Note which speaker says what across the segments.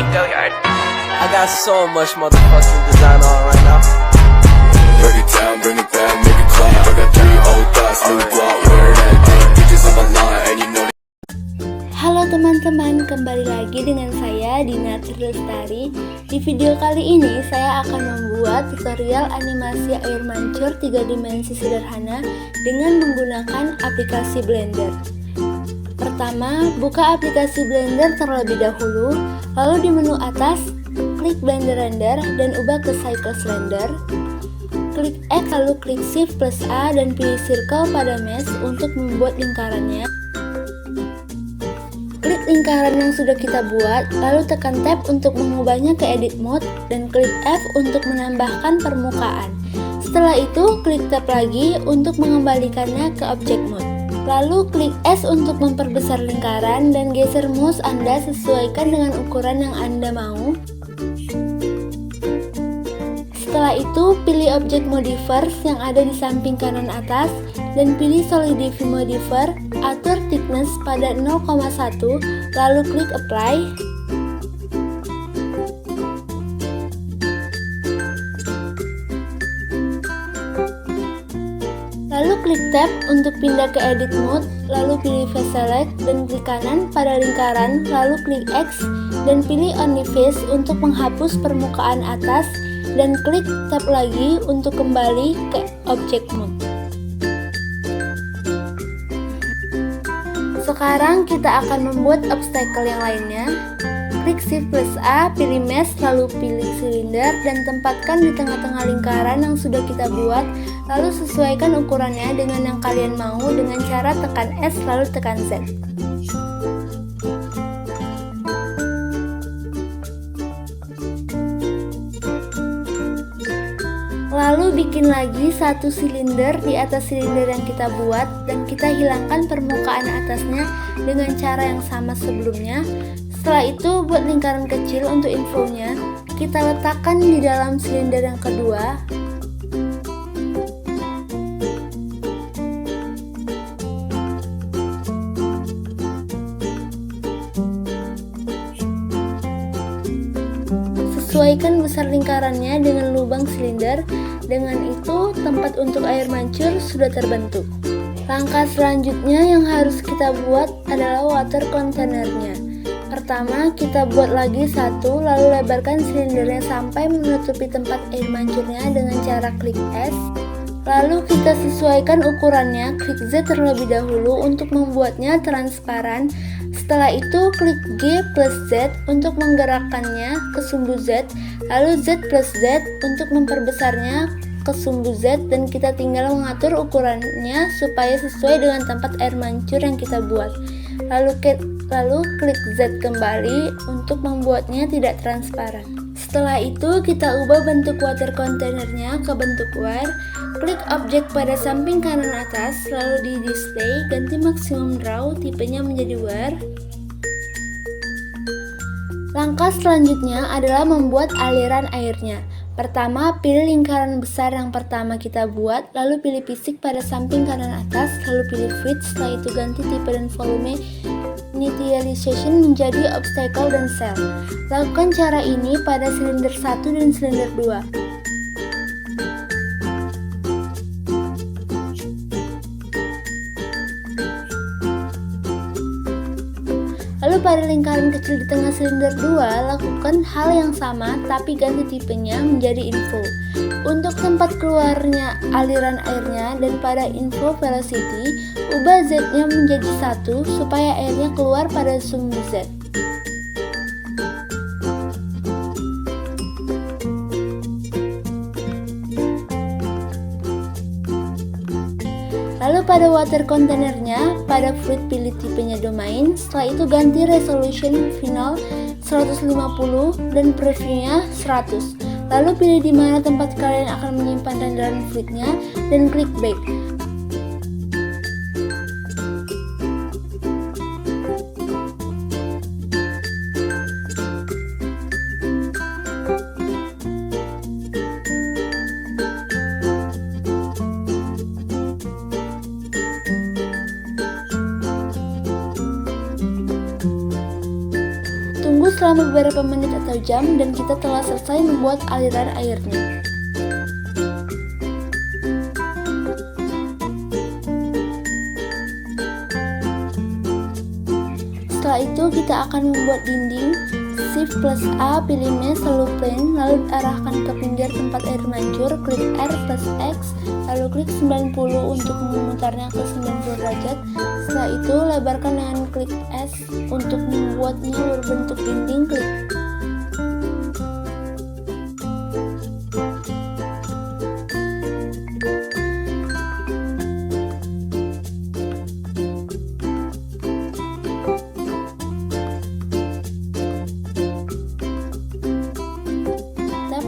Speaker 1: Go yard. I got so much motherfucking design on right now.
Speaker 2: Break it down, bring it back, make it clap. I got 3 old thoughts, new block, wear that thing. Bitches on my line, and you know.
Speaker 3: Halo teman-teman, kembali lagi dengan saya Dina Lestari. Di video kali ini saya akan membuat tutorial animasi air mancur 3 dimensi sederhana dengan menggunakan aplikasi Blender. Pertama, buka aplikasi Blender terlebih dahulu, lalu di menu atas klik Blender Render dan ubah ke Cycles Render. Klik X lalu klik Shift plus A dan pilih Circle pada mesh untuk membuat lingkarannya. Klik lingkaran yang sudah kita buat, lalu tekan Tab untuk mengubahnya ke Edit Mode dan klik F untuk menambahkan permukaan. Setelah itu, klik Tab lagi untuk mengembalikannya ke Object Mode. Lalu klik S untuk memperbesar lingkaran dan geser mouse Anda sesuaikan dengan ukuran yang Anda mau. Setelah itu, pilih Object Modifiers yang ada di samping kanan atas dan pilih Solidify Modifier, atur thickness pada 0,1, lalu klik Apply. Lalu klik Tab untuk pindah ke Edit Mode, lalu pilih Face Select dan klik kanan pada lingkaran, lalu klik X dan pilih Only Face untuk menghapus permukaan atas dan klik Tab lagi untuk kembali ke Object Mode. Sekarang kita akan membuat obstacle yang lainnya. Klik Shift plus A, pilih Mesh, lalu pilih silinder dan tempatkan di tengah-tengah lingkaran yang sudah kita buat, lalu sesuaikan ukurannya dengan yang kalian mau dengan cara tekan S lalu tekan Z. Lalu bikin lagi satu silinder di atas silinder yang kita buat dan kita hilangkan permukaan atasnya dengan cara yang sama sebelumnya. Setelah itu buat lingkaran kecil untuk infonya, kita letakkan di dalam silinder yang kedua. Sesuaikan besar lingkarannya dengan lubang silinder. Dengan itu, tempat untuk air mancur sudah terbentuk. Langkah selanjutnya yang harus kita buat adalah water containernya. Pertama, kita buat lagi satu, lalu lebarkan silindernya sampai menutupi tempat air mancurnya dengan cara klik S. Lalu kita sesuaikan ukurannya, klik Z terlebih dahulu untuk membuatnya transparan. Setelah itu klik G plus Z untuk menggerakkannya ke sumbu Z, lalu Z plus Z untuk memperbesarnya ke sumbu Z, dan kita tinggal mengatur ukurannya supaya sesuai dengan tempat air mancur yang kita buat. Lalu klik Z kembali untuk membuatnya tidak transparan. Setelah itu kita ubah bentuk water containernya ke bentuk wire. Klik objek pada samping kanan atas, lalu di display ganti maximum draw, tipenya menjadi wire. Langkah selanjutnya adalah membuat aliran airnya. Pertama, pilih lingkaran besar yang pertama kita buat, lalu pilih fisik pada samping kanan atas, lalu pilih fluid. Setelah itu ganti tipe dan volume initialization menjadi obstacle dan cell. Lakukan cara ini pada silinder 1 dan silinder 2. Lalu pada lingkaran kecil di tengah silinder 2, lakukan hal yang sama tapi ganti tipenya menjadi info. Untuk tempat keluarnya aliran airnya dan pada info velocity, ubah Z-nya menjadi 1 supaya airnya keluar pada sumbu Z. Lalu pada water containernya, pada fluid pilih tipenya domain. Setelah itu ganti resolution final 150 dan previewnya 100. Lalu pilih di mana tempat kalian akan menyimpan renderan fluidnya dan klik back. selama beberapa menit atau jam dan kita telah selesai membuat aliran airnya. Setelah itu kita akan membuat dinding. Shift plus A, pilih mesh lalu plane, lalu arahkan ke pinggir tempat air mancur, klik R plus X, lalu klik 90 untuk memutarnya ke 90 derajat. Setelah itu lebarkan dengan klik S untuk membuatnya berbentuk dinding, klik.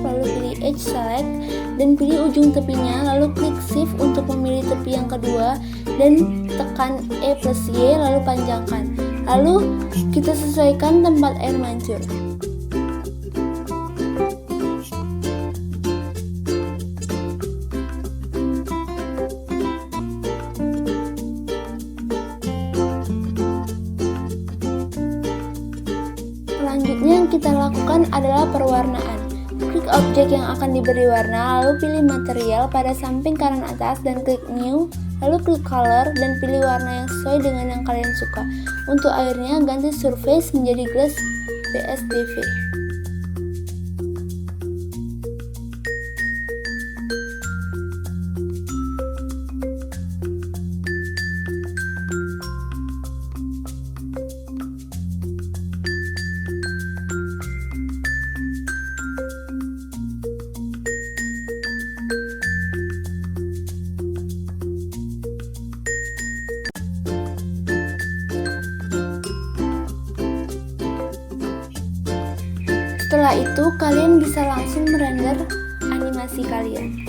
Speaker 3: Lalu pilih edge select dan pilih ujung tepinya, lalu klik shift untuk memilih tepi yang kedua dan tekan E plus Y lalu panjangkan. Lalu kita sesuaikan tempat air mancur. Selanjutnya yang kita lakukan adalah perwarnaan. Klik objek yang akan diberi warna, lalu pilih material pada samping kanan atas dan klik new, lalu klik color dan pilih warna yang sesuai dengan yang kalian suka. Untuk airnya ganti surface menjadi glass BSDV. Setelah itu, kalian bisa langsung merender animasi kalian.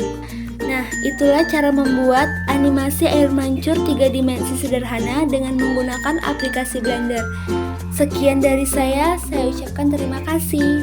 Speaker 3: Nah, itulah cara membuat animasi air mancur 3 dimensi sederhana dengan menggunakan aplikasi Blender. Sekian dari saya ucapkan terima kasih.